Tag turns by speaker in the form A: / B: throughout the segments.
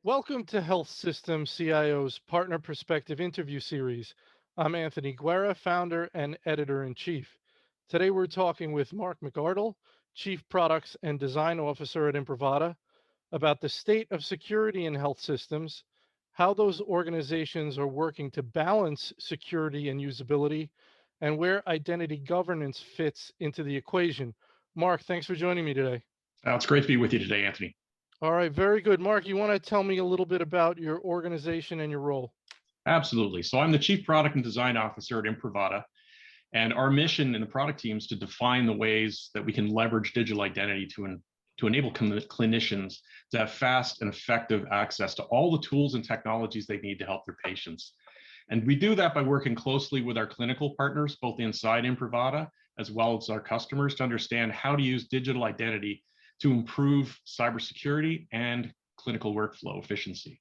A: Welcome to Health System CIO's Partner Perspective interview series. I'm Anthony Guerra, founder and editor in chief. Today we're talking with Mark McArdle, Chief Products and Design Officer at Imprivata, about the state of security in health systems, how those organizations are working to balance security and usability, and where identity governance fits into the equation. Mark, thanks for joining me today.
B: It's great to be with you today, Anthony.
A: All right, very good. Mark, you want to tell me a little bit about your organization and your role?
B: Absolutely. So I'm the Chief Product and Design Officer at Imprivata, and our mission in the product team is to define the ways that we can leverage digital identity to enable clinicians to have fast and effective access to all the tools and technologies they need to help their patients. And we do that by working closely with our clinical partners, both inside Imprivata, as well as our customers, to understand how to use digital identity to improve cybersecurity and clinical workflow efficiency.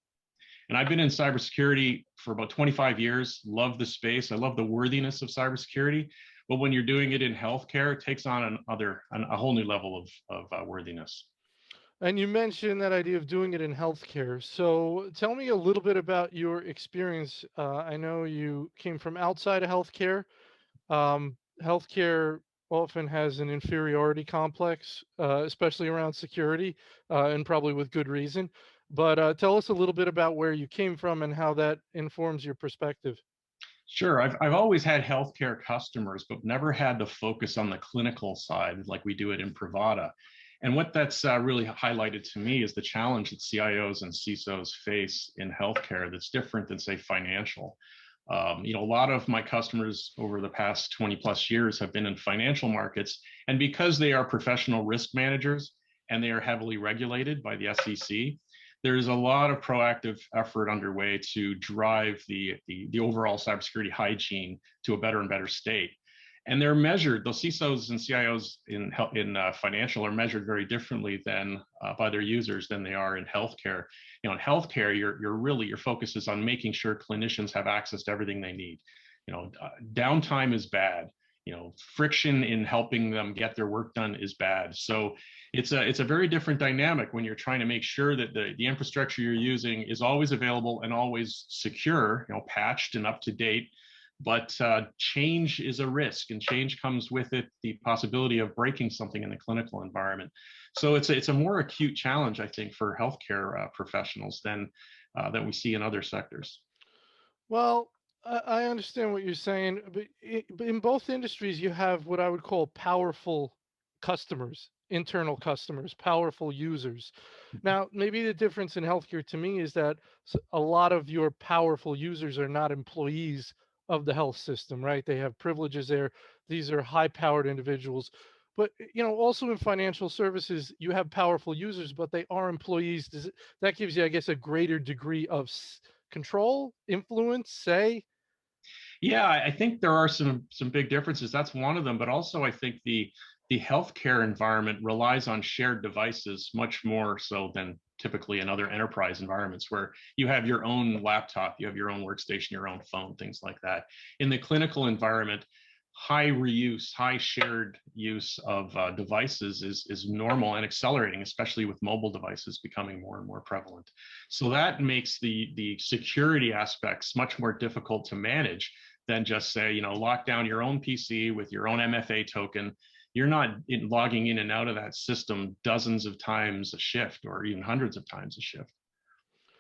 B: And I've been in cybersecurity for about 25 years, love the space. I love the worthiness of cybersecurity. But when you're doing it in healthcare, it takes on a whole new level of worthiness.
A: And you mentioned that idea of doing it in healthcare. So tell me a little bit about your experience. I know you came from outside of healthcare. Healthcare often has an inferiority complex, especially around security, and probably with good reason. But tell us a little bit about where you came from and how that informs your perspective.
B: Sure, I've always had healthcare customers, but never had the focus on the clinical side like we do at Imprivata. And what that's really highlighted to me is the challenge that CIOs and CISOs face in healthcare that's different than, say, financial. A lot of my customers over the past 20 plus years have been in financial markets. And because they are professional risk managers and they are heavily regulated by the SEC, there's a lot of proactive effort underway to drive the overall cybersecurity hygiene to a better and better state. And they're measured, those CISOs and CIOs in financial are measured very differently than by their users than they are in healthcare. In healthcare, your focus is on making sure clinicians have access to everything they need. Downtime is bad. Friction in helping them get their work done is bad. So it's a very different dynamic when you're trying to make sure that the infrastructure you're using is always available and always secure, patched and up to date. But change is a risk, and change comes with it the possibility of breaking something in the clinical environment. So it's a more acute challenge, I think, for healthcare professionals than we see in other sectors.
A: Well, I understand what you're saying, but in both industries, you have what I would call powerful customers, internal customers, powerful users. Now, maybe the difference in healthcare to me is that a lot of your powerful users are not employees of the health system, right? They have privileges there. These are high-powered individuals. But also in financial services, you have powerful users, but they are employees. That gives you, I guess, a greater degree of control, influence, say?
B: Yeah, I think there are some big differences. That's one of them. But also, I think the healthcare environment relies on shared devices much more so than typically in other enterprise environments where you have your own laptop, you have your own workstation, your own phone, things like that. In the clinical environment, high reuse, high shared use of devices is normal and accelerating, especially with mobile devices becoming more and more prevalent. So that makes the security aspects much more difficult to manage than just say, lock down your own PC with your own MFA token. You're not logging in and out of that system dozens of times a shift or even hundreds of times a shift.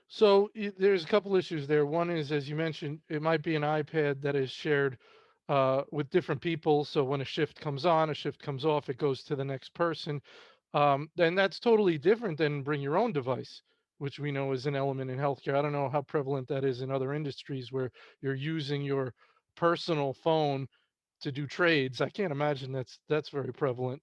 A: So there's a couple issues there. One is, as you mentioned, it might be an iPad that is shared with different people. So when a shift comes on, a shift comes off, it goes to the next person. Then that's totally different than bring your own device, which we know is an element in healthcare. I don't know how prevalent that is in other industries where you're using your personal phone to do trades. I can't imagine that's very prevalent.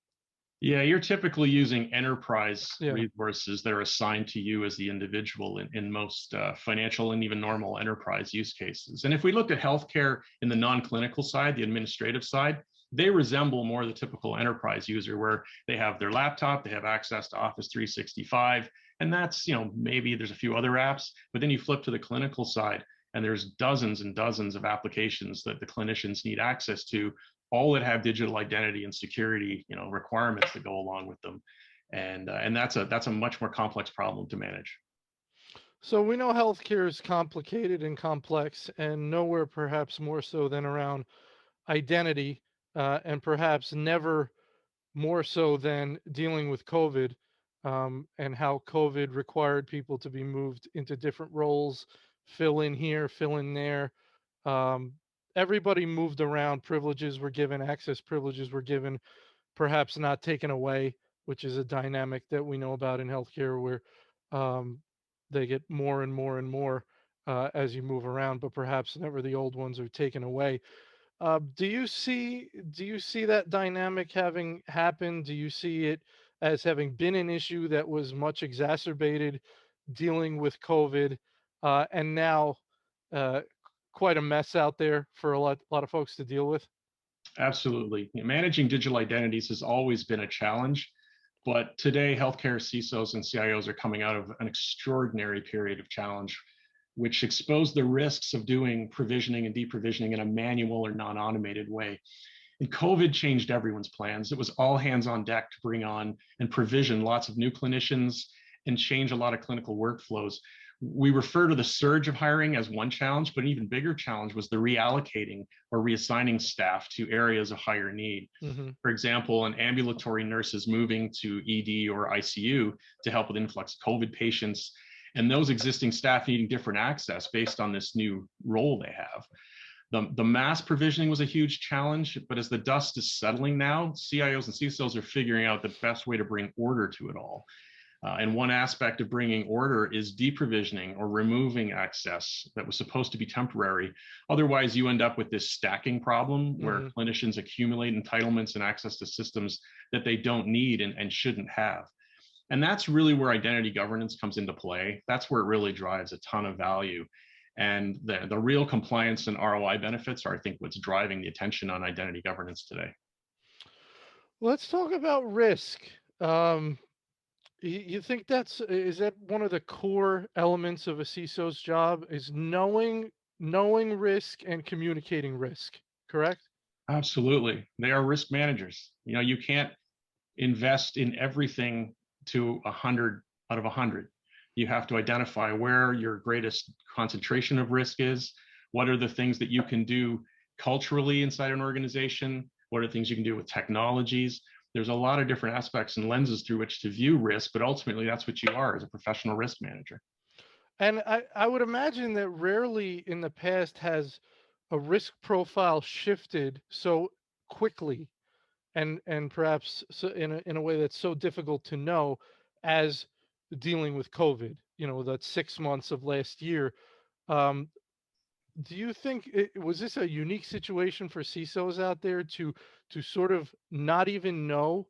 B: Yeah, you're typically using enterprise
A: Yeah.
B: resources that are assigned to you as the individual in most financial and even normal enterprise use cases. And if we look at healthcare in the non-clinical side, the administrative side, they resemble more the typical enterprise user where they have their laptop, they have access to Office 365, and that's, maybe there's a few other apps, but then you flip to the clinical side and there's dozens and dozens of applications that the clinicians need access to all that have digital identity and security, requirements that go along with them. And that's a much more complex problem to manage.
A: So we know healthcare is complicated and complex, and nowhere perhaps more so than around identity, and perhaps never more so than dealing with COVID, and how COVID required people to be moved into different roles, fill in here, fill in there. Um, Everybody moved around, privileges were given, access privileges were given, perhaps not taken away, which is a dynamic that we know about in healthcare where um, they get more and more and more as you move around, but perhaps never the old ones are taken away. Do you see that dynamic having happened? Do you see it as having been an issue that was much exacerbated dealing with COVID, and now uh, quite a mess out there for a lot of folks to deal with?
B: Absolutely. Managing digital identities has always been a challenge, but today healthcare CISOs and CIOs are coming out of an extraordinary period of challenge, which exposed the risks of doing provisioning and deprovisioning in a manual or non-automated way. And COVID changed everyone's plans. It was all hands on deck to bring on and provision lots of new clinicians and change a lot of clinical workflows. We refer to the surge of hiring as one challenge, but an even bigger challenge was the reallocating or reassigning staff to areas of higher need.
A: Hmm.
B: For example, an ambulatory nurse is moving to ED or ICU to help with influx COVID patients, and those existing staff needing different access based on this new role they have. The mass provisioning was a huge challenge, but as the dust is settling now, CIOs and CISOs are figuring out the best way to bring order to it all. And one aspect of bringing order is deprovisioning or removing access that was supposed to be temporary. Otherwise, you end up with this stacking problem where
A: Hmm.
B: clinicians accumulate entitlements and access to systems that they don't need and shouldn't have. And that's really where identity governance comes into play. That's where it really drives a ton of value. And the real compliance and ROI benefits are, I think, what's driving the attention on identity governance today.
A: Let's talk about risk. Um, you think is that one of the core elements of a CISO's job is knowing risk and communicating risk, correct?
B: Absolutely. They are risk managers. You can't invest in everything to 100 out of 100. You have to identify where your greatest concentration of risk is. What are the things that you can do culturally inside an organization? What are the things you can do with technologies? There's a lot of different aspects and lenses through which to view risk, but ultimately that's what you are as a professional risk manager.
A: And I would imagine that rarely in the past has a risk profile shifted so quickly and perhaps so in a way that's so difficult to know as dealing with COVID, that 6 months of last year. Um, do you think was this a unique situation for CISOs out there to sort of not even know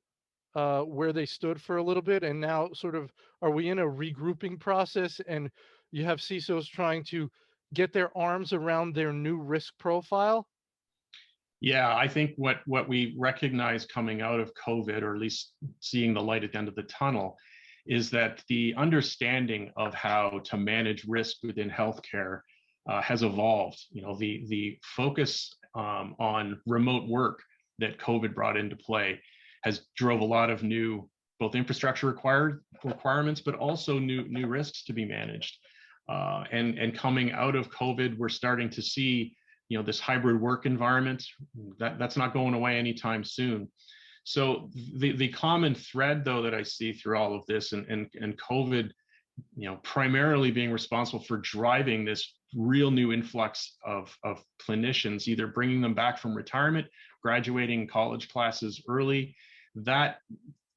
A: where they stood for a little bit, and now sort of are we in a regrouping process, and you have CISOs trying to get their arms around their new risk profile?
B: Yeah, I think what we recognize coming out of COVID, or at least seeing the light at the end of the tunnel, is that the understanding of how to manage risk within healthcare has evolved. The focus on remote work that COVID brought into play has drove a lot of new both infrastructure requirements, but also new risks to be managed. And coming out of COVID, we're starting to see this hybrid work environment that's not going away anytime soon. So the common thread though that I see through all of this and COVID, primarily being responsible for driving this real new influx of clinicians, either bringing them back from retirement, graduating college classes early, that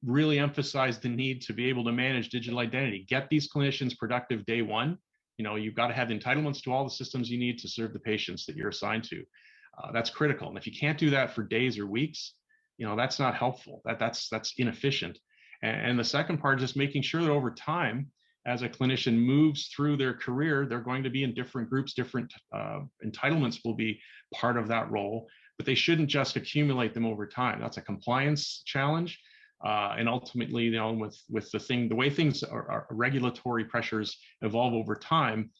B: really emphasized the need to be able to manage digital identity, get these clinicians productive day one. You've got to have entitlements to all the systems you need to serve the patients that you're assigned to. That's critical. And if you can't do that for days or weeks, that's not helpful. That's inefficient. And the second part is just making sure that over time, as a clinician moves through their career, they're going to be in different groups, different entitlements will be part of that role, but they shouldn't just accumulate them over time. That's a compliance challenge. And ultimately, with the way things are regulatory pressures evolve over time,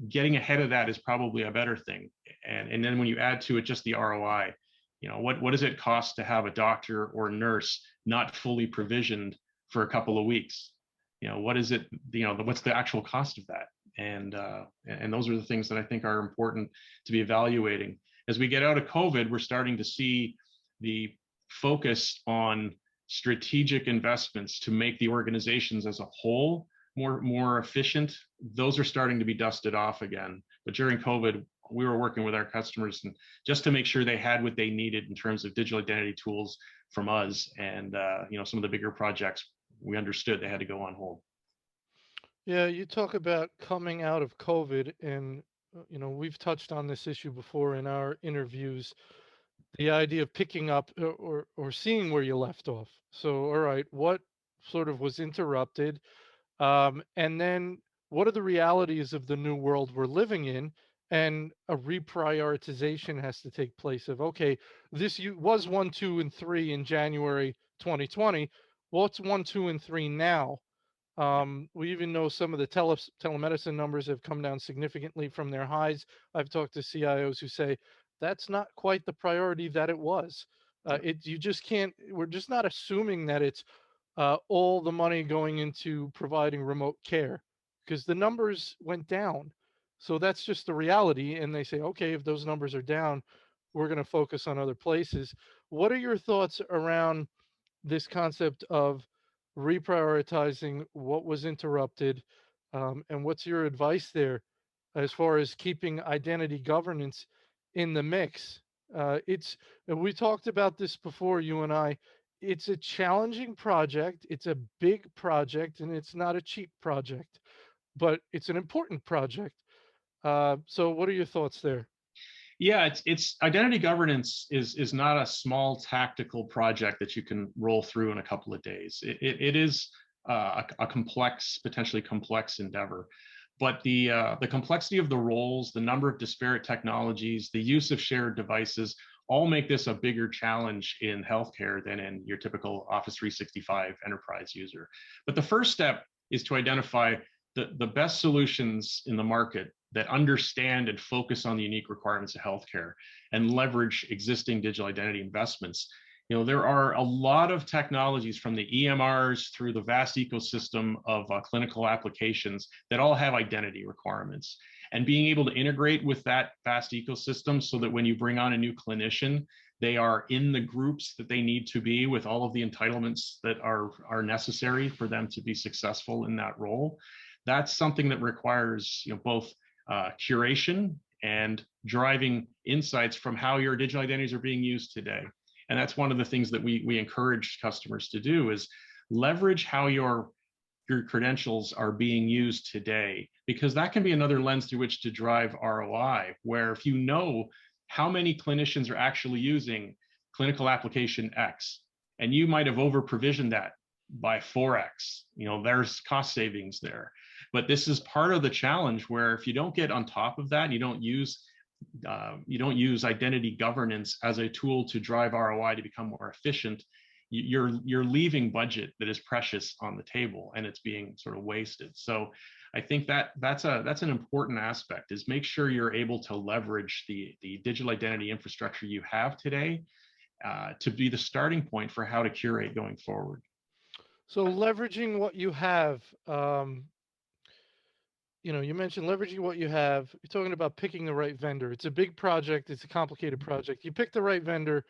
B: getting ahead of that is probably a better thing. And then when you add to it just the ROI, What does it cost to have a doctor or nurse not fully provisioned for a couple of weeks? What is it? What's the actual cost of that? And those are the things that I think are important to be evaluating. As we get out of COVID, we're starting to see the focus on strategic investments to make the organizations as a whole more efficient. Those are starting to be dusted off again. But during COVID, we were working with our customers and just to make sure they had what they needed in terms of digital identity tools from us. And some of the bigger projects, we understood they had to go on hold.
A: Yeah, you talk about coming out of COVID, and we've touched on this issue before in our interviews. The idea of picking up or seeing where you left off. So, all right, what sort of was interrupted? And then what are the realities of the new world we're living in? And a reprioritization has to take place of, okay, was 1, 2, and 3 in January 2020. What's 1, 2, and 3 now? We even know some of the telemedicine numbers have come down significantly from their highs. I've talked to CIOs who say that's not quite the priority that it was. You just can't. We're just not assuming that it's all the money going into providing remote care because the numbers went down. So that's just the reality. And they say, okay, if those numbers are down, we're going to focus on other places. What are your thoughts around this concept of reprioritizing what was interrupted? And what's your advice there as far as keeping identity governance in the mix? We talked about this before, you and I. It's a challenging project. It's a big project, and it's not a cheap project, but it's an important project. So, what are your thoughts there?
B: Yeah, it's identity governance is not a small tactical project that you can roll through in a couple of days. It is a complex, potentially complex endeavor. But the complexity of the roles, the number of disparate technologies, the use of shared devices, all make this a bigger challenge in healthcare than in your typical Office 365 enterprise user. But the first step is to identify the best solutions in the market that understand and focus on the unique requirements of healthcare and leverage existing digital identity investments. There are a lot of technologies from the EMRs through the vast ecosystem of clinical applications that all have identity requirements. And being able to integrate with that vast ecosystem so that when you bring on a new clinician, they are in the groups that they need to be with all of the entitlements that are necessary for them to be successful in that role. That's something that requires both curation and driving insights from how your digital identities are being used today. And that's one of the things that we encourage customers to do is leverage how your credentials are being used today, because that can be another lens through which to drive ROI, where if you know how many clinicians are actually using clinical application X, and you might have over provisioned that by 4X, there's cost savings there. But this is part of the challenge where if you don't get on top of that, you don't use identity governance as a tool to drive ROI to become more efficient, you're leaving budget that is precious on the table and it's being sort of wasted. So I think that's an important aspect, is make sure you're able to leverage the digital identity infrastructure you have today to be the starting point for how to curate going forward.
A: So, leveraging what you have, you mentioned leveraging what you have. You're talking about picking the right vendor. It's a big project. It's a complicated project. You pick the right vendor,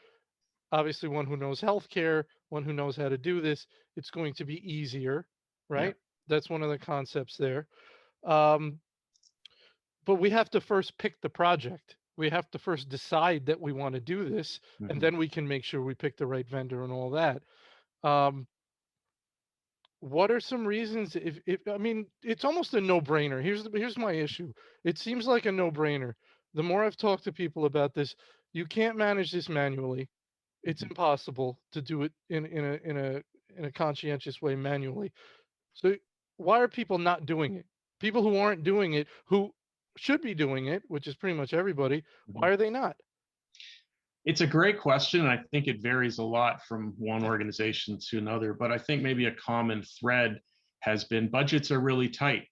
A: obviously one who knows healthcare, one who knows how to do this. It's going to be easier, right?
B: Yeah.
A: That's one of the concepts there. But we have to first pick the project. We have to first decide that we want to do this, and then we can make sure we pick the right vendor and all that. What are some reasons if I mean, it's almost a no-brainer. Here's my issue. It seems like a no-brainer. The more I've talked to people about this, you can't manage this manually. It's impossible to do it in a conscientious way manually. So why are people not doing it? People who aren't doing it, who should be doing it, which is pretty much everybody, why are they not?
B: It's a great question. I think it varies a lot from one organization to another, but I think maybe a common thread has been budgets are really tight.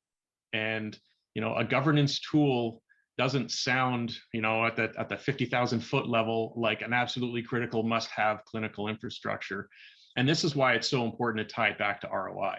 B: And a governance tool doesn't sound, at the 50,000-foot level like an absolutely critical must-have clinical infrastructure. And this is why it's so important to tie it back to ROI.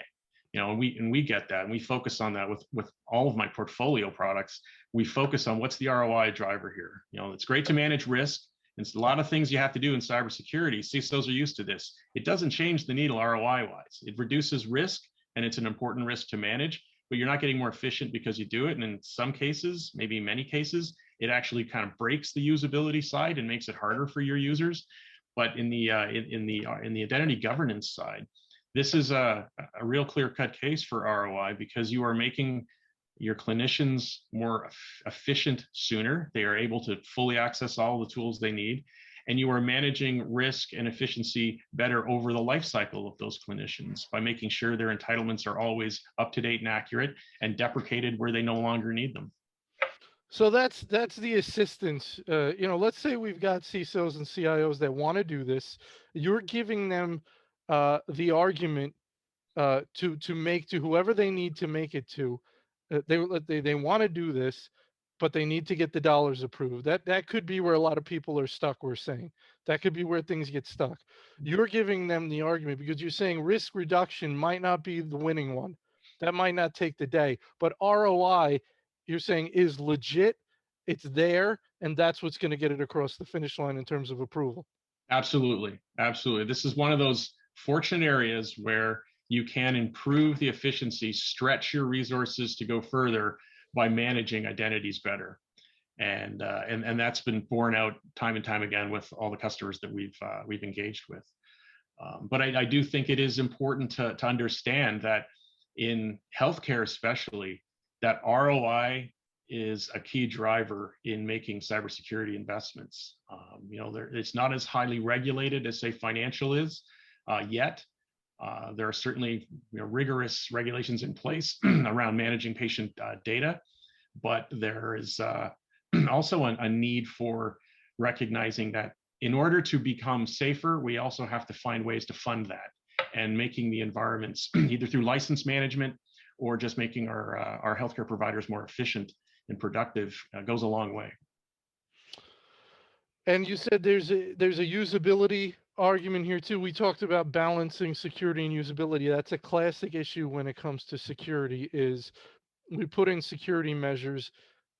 B: And we get that, and we focus on that with all of my portfolio products. We focus on what's the ROI driver here. It's great to manage risk. It's a lot of things you have to do in cybersecurity. CISOs are used to this. It doesn't change the needle ROI wise. It reduces risk, and it's an important risk to manage, but you're not getting more efficient because you do it. And in some cases, maybe many cases, it actually kind of breaks the usability side and makes it harder for your users. But in the identity governance side, this is a real clear-cut case for ROI, because you are making your clinicians more efficient sooner. They are able to fully access all the tools they need, and you are managing risk and efficiency better over the life cycle of those clinicians by making sure their entitlements are always up to date and accurate, and deprecated where they no longer need them.
A: So that's the assistance. Let's say we've got CISOs and CIOs that want to do this. You're giving them the argument to make to whoever they need to make it to. They want to do this, but they need to get the dollars approved. That could be where a lot of people are stuck. We're saying that could be where things get stuck. You're giving them the argument because you're saying risk reduction might not be the winning one. That might not take the day, but ROI, you're saying, is legit. It's there, and that's what's going to get it across the finish line in terms of approval.
B: Absolutely. Absolutely. This is one of those fortunate areas where you can improve the efficiency, stretch your resources to go further by managing identities better. And that's been borne out time and time again with all the customers that we've engaged with. But I do think it is important to understand that in healthcare, especially, that ROI is a key driver in making cybersecurity investments. It's not as highly regulated as, say, financial is yet. There are certainly rigorous regulations in place around managing patient data, but there is also a need for recognizing that in order to become safer, we also have to find ways to fund that, and making the environments either through license management or just making our healthcare providers more efficient and productive goes a long way.
A: And you said there's a usability argument here too. We talked about balancing security and usability. That's a classic issue when it comes to security. Is we put in security measures,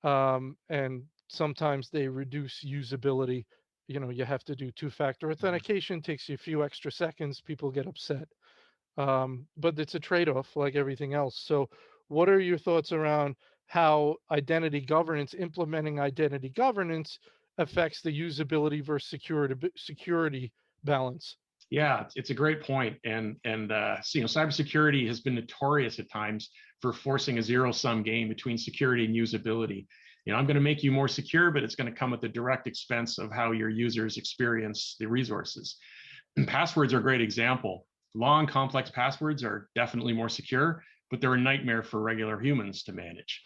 A: and sometimes they reduce usability. You have to do two-factor authentication, takes you a few extra seconds. People get upset, but it's a trade-off like everything else. So, what are your thoughts around how implementing identity governance affects the usability versus security balance?
B: Yeah, it's a great point, and cybersecurity has been notorious at times for forcing a zero-sum game between security and usability. I'm going to make you more secure, but it's going to come at the direct expense of how your users experience the resources. And passwords are a great example. Long, complex passwords are definitely more secure, but they're a nightmare for regular humans to manage.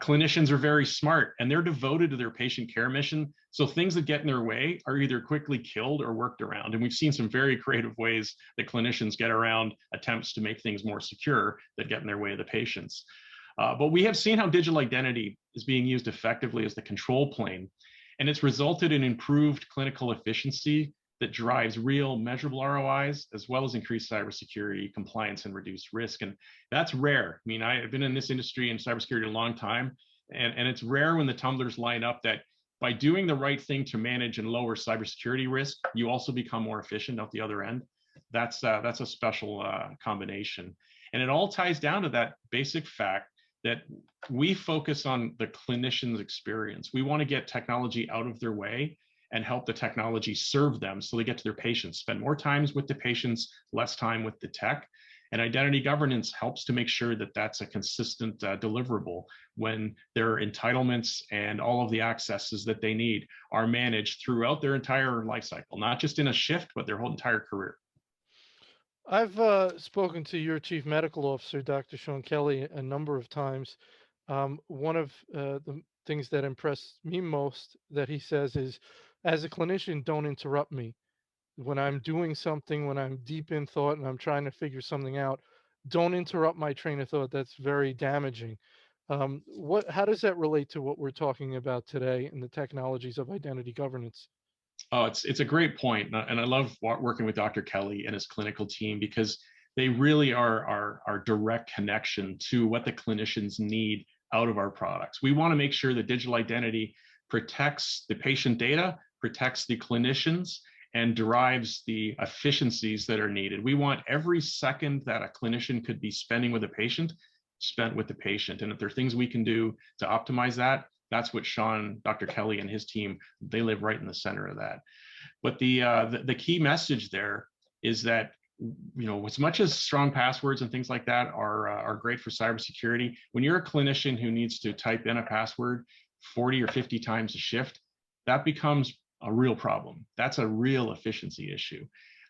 B: Clinicians are very smart, and they're devoted to their patient care mission. So things that get in their way are either quickly killed or worked around. And we've seen some very creative ways that clinicians get around attempts to make things more secure that get in their way of the patients. But we have seen how digital identity is being used effectively as the control plane, and it's resulted in improved clinical efficiency that drives real measurable ROIs, as well as increased cybersecurity compliance and reduced risk. And that's rare. I mean, I've been in this industry in cybersecurity a long time, and it's rare when the tumblers line up that by doing the right thing to manage and lower cybersecurity risk, you also become more efficient out the other end. That's a special combination. And it all ties down to that basic fact that we focus on the clinician's experience. We want to get technology out of their way and help the technology serve them so they get to their patients, spend more time with the patients, less time with the tech. And identity governance helps to make sure that that's a consistent deliverable when their entitlements and all of the accesses that they need are managed throughout their entire life cycle, not just in a shift, but their whole entire career.
A: I've spoken to your chief medical officer, Dr. Sean Kelly, a number of times. One of the things that impressed me most that he says is, as a clinician, don't interrupt me. When I'm doing something, when I'm deep in thought and I'm trying to figure something out, don't interrupt my train of thought. That's very damaging. How does that relate to what we're talking about today in the technologies of identity governance?
B: Oh, it's a great point, and I love working with Dr. Kelly and his clinical team because they really are our direct connection to what the clinicians need out of our products. We want to make sure that digital identity protects the patient data, protects the clinicians, and derives the efficiencies that are needed. We want every second that a clinician could be spending with a patient spent with the patient. And if there are things we can do to optimize that, that's what Sean, Dr. Kelly, and his team, they live right in the center of that. But the key message there is that, as much as strong passwords and things like that are great for cybersecurity, when you're a clinician who needs to type in a password 40 or 50 times a shift, that becomes a real problem. That's a real efficiency issue.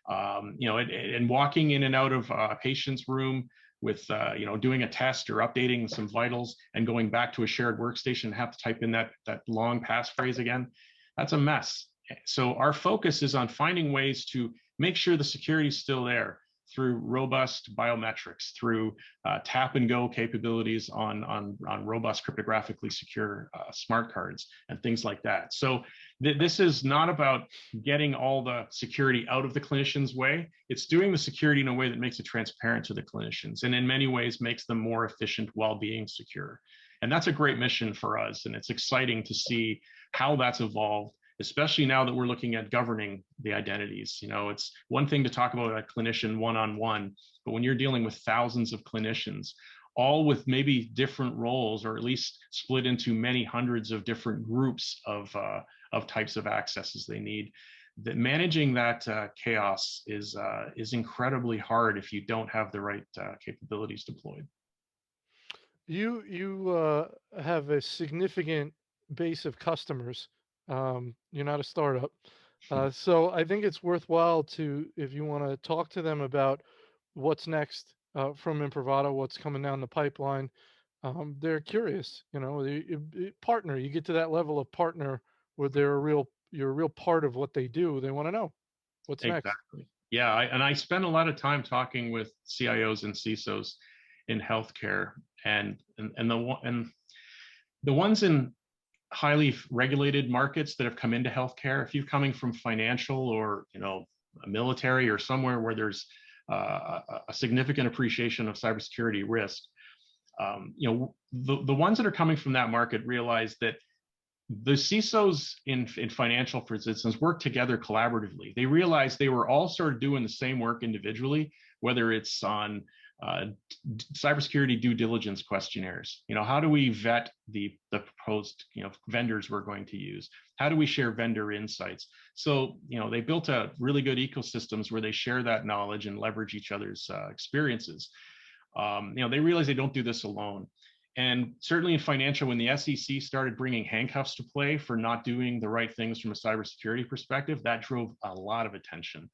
B: And walking in and out of a patient's room with doing a test or updating some vitals and going back to a shared workstation and have to type in that long passphrase again, that's a mess. So our focus is on finding ways to make sure the security is still there through robust biometrics, through tap and go capabilities on robust cryptographically secure smart cards and things like that. So this is not about getting all the security out of the clinician's way. It's doing the security in a way that makes it transparent to the clinicians and in many ways makes them more efficient while being secure. And that's a great mission for us. And it's exciting to see how that's evolved, especially now that we're looking at governing the identities. It's one thing to talk about a clinician one-on-one, but when you're dealing with thousands of clinicians, all with maybe different roles, or at least split into many hundreds of different groups of types of accesses they need, that managing that chaos is incredibly hard if you don't have the right capabilities deployed.
A: You have a significant base of customers. You're not a startup. So I think it's worthwhile to, if you want to talk to them about what's next from Imprivata, what's coming down the pipeline. They're curious, partner. You get to that level of partner where you're a real part of what they do. They want to know what's next.
B: Exactly. Yeah, I spend a lot of time talking with CIOs and CISOs in healthcare, and the ones in highly regulated markets that have come into healthcare. If you're coming from financial or a military or somewhere where there's a significant appreciation of cybersecurity risk, the ones that are coming from that market realize that the CISOs in financial, for instance, work together collaboratively. They realized they were all sort of doing the same work individually, whether it's on cybersecurity due diligence questionnaires. How do we vet the proposed vendors we're going to use? How do we share vendor insights? So they built a really good ecosystems where they share that knowledge and leverage each other's experiences. They realize they don't do this alone. And certainly in financial, when the SEC started bringing handcuffs to play for not doing the right things from a cybersecurity perspective, that drove a lot of attention.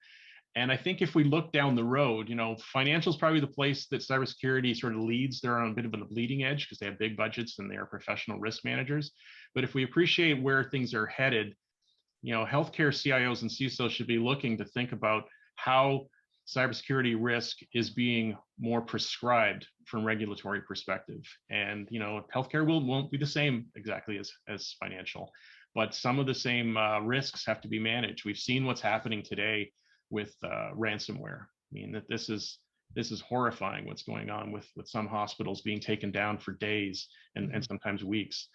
B: And I think if we look down the road, financial is probably the place that cybersecurity sort of leads. They're on a bit of a bleeding edge because they have big budgets and they are professional risk managers. But if we appreciate where things are headed, healthcare CIOs and CISOs should be looking to think about how cybersecurity risk is being more prescribed from regulatory perspective. And healthcare won't be the same exactly as financial, but some of the same risks have to be managed. We've seen what's happening today with ransomware. I mean, that this is horrifying what's going on with some hospitals being taken down for days and sometimes weeks.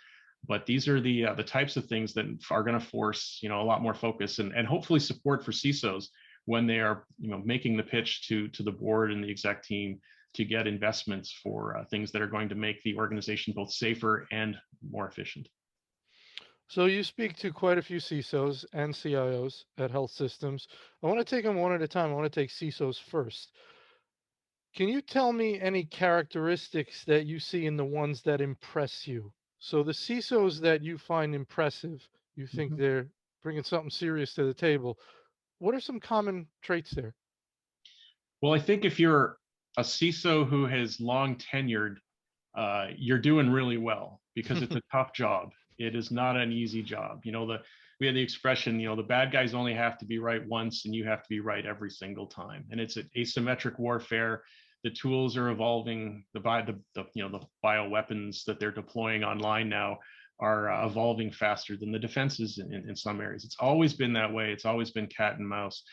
B: But these are the types of things that are going to force a lot more focus and hopefully support for CISOs when they are making the pitch to the board and the exec team to get investments for things that are going to make the organization both safer and more efficient.
A: So you speak to quite a few CISOs and CIOs at health systems. I want to take them one at a time. I want to take CISOs first. Can you tell me any characteristics that you see in the ones that impress you? So the CISOs that you find impressive, you think they're bringing something serious to the table. What are some common traits there?
B: Well, I think if you're a CISO who has long tenured, you're doing really well because it's a tough job. It is not an easy job. We had the expression, the bad guys only have to be right once and you have to be right every single time. And it's an asymmetric warfare. the tools are evolving. The bioweapons that they're deploying online now are evolving faster than the defenses in some areas. It's always been that way. It's always been cat and mouse.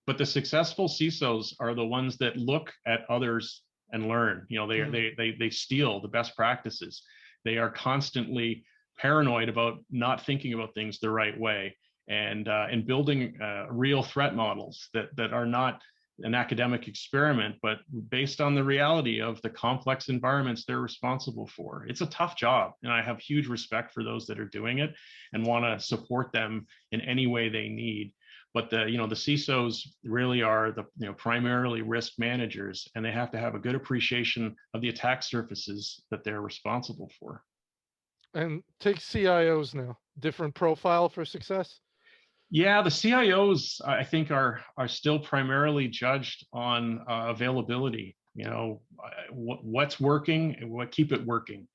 B: But the successful CISOs are the ones that look at others and learn. They steal the best practices. They are constantly paranoid about not thinking about things the right way, and building real threat models that are not an academic experiment, but based on the reality of the complex environments they're responsible for. It's a tough job, and I have huge respect for those that are doing it and want to support them in any way they need. But the CISOs really are the primarily risk managers, and they have to have a good appreciation of the attack surfaces that they're responsible for.
A: And take CIOs now, different profile for success.
B: Yeah, the CIOs, I think, are still primarily judged on availability. What's working and what keep it working,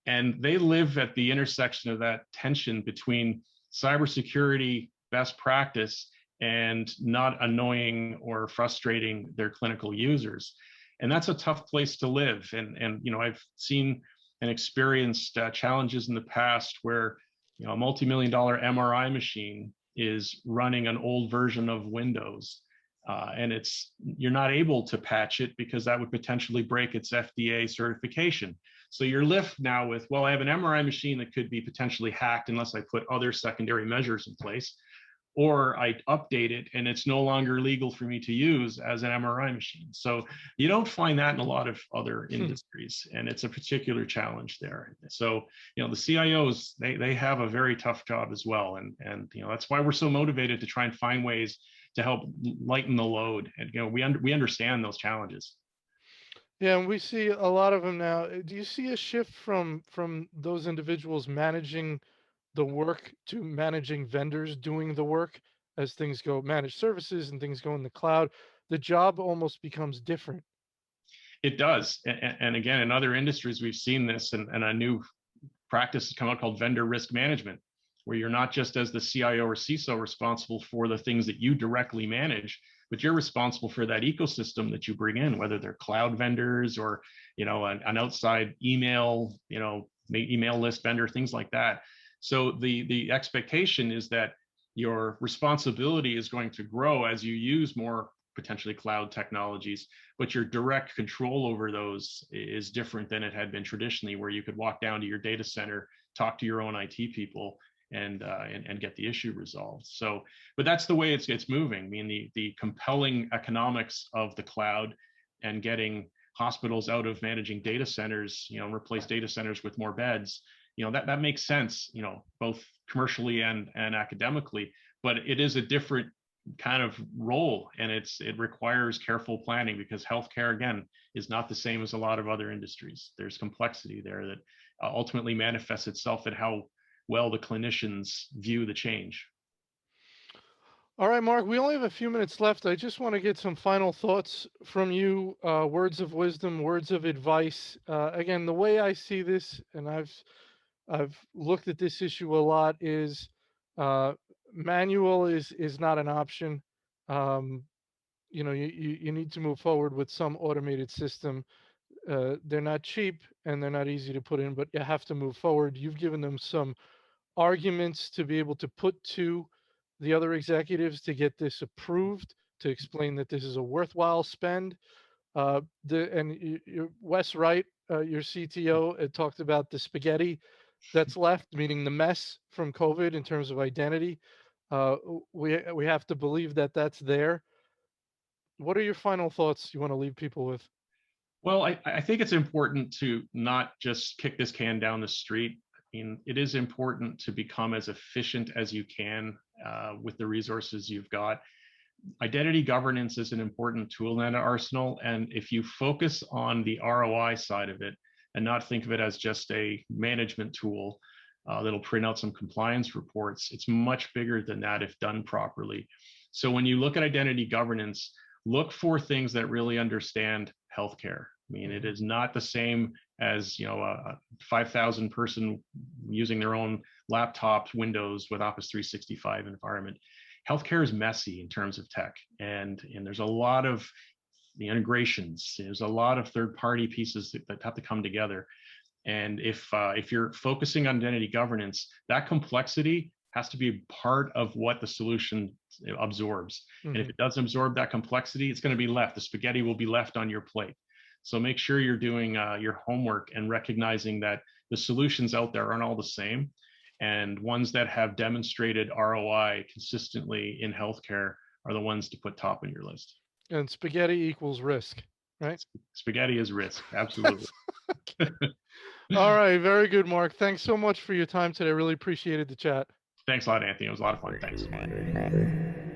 B: and they live at the intersection of that tension between cybersecurity best practice and not annoying or frustrating their clinical users. And that's a tough place to live. And I've seen and experienced challenges in the past where a multi-million-dollar MRI machine is running an old version of Windows, and you're not able to patch it because that would potentially break its FDA certification. So you're left now with, well, I have an MRI machine that could be potentially hacked unless I put other secondary measures in place, or I update it and it's no longer legal for me to use as an MRI machine. So you don't find that in a lot of other industries, and it's a particular challenge there. So, the CIOs, they have a very tough job as well. And that's why we're so motivated to try and find ways to help lighten the load. And, we understand those challenges.
A: Yeah, and we see a lot of them now. Do you see a shift from those individuals managing the work to managing vendors doing the work as things go, managed services and things go in the cloud? The job almost becomes different.
B: It does. And again, in other industries, we've seen this, and a new practice has come out called vendor risk management, where you're not just as the CIO or CISO responsible for the things that you directly manage, but you're responsible for that ecosystem that you bring in, whether they're cloud vendors or an outside email list vendor, things like that. So the expectation is that your responsibility is going to grow as you use more potentially cloud technologies, but your direct control over those is different than it had been traditionally, where you could walk down to your data center, talk to your own IT people, and get the issue resolved. So, but that's the way it's moving. I mean, the compelling economics of the cloud and getting hospitals out of managing data centers, replace data centers with more beds, that makes sense, both commercially and academically, but it is a different kind of role, and it requires careful planning, because healthcare, again, is not the same as a lot of other industries. There's complexity there that ultimately manifests itself in how well the clinicians view the change.
A: All right, Mark, we only have a few minutes left. I just want to get some final thoughts from you, words of wisdom, words of advice. Again, the way I see this, and I've looked at this issue a lot, is manual is not an option. Um, you need to move forward with some automated system. They're not cheap and they're not easy to put in, but you have to move forward. You've given them some arguments to be able to put to the other executives to get this approved, to explain that this is a worthwhile spend. Wes Wright, your CTO, talked about the spaghetti that's left, meaning the mess from COVID in terms of identity. We have to believe that that's there. What are your final thoughts you want to leave people with?
B: Well, I think it's important to not just kick this can down the street. I mean, it is important to become as efficient as you can with the resources you've got. Identity governance is an important tool in that arsenal. And if you focus on the ROI side of it and not think of it as just a management tool that'll print out some compliance reports, it's much bigger than that if done properly. So when you look at identity governance, look for things that really understand healthcare. I mean, it is not the same as a 5,000 person using their own laptop Windows with Office 365 environment. Healthcare is messy in terms of tech, and there's a lot of the integrations. There's a lot of third-party pieces that have to come together. And if you're focusing on identity governance, that complexity has to be part of what the solution absorbs. And if it doesn't absorb that complexity, it's going to be left. The spaghetti will be left on your plate. So make sure you're doing your homework and recognizing that the solutions out there aren't all the same. And ones that have demonstrated ROI consistently in healthcare are the ones to put top on your list.
A: And spaghetti equals risk, right?
B: Spaghetti is risk. Absolutely.
A: Okay. All right. Very good, Mark. Thanks so much for your time today. Really appreciated the chat.
B: Thanks a lot, Anthony. It was a lot of fun. Thanks.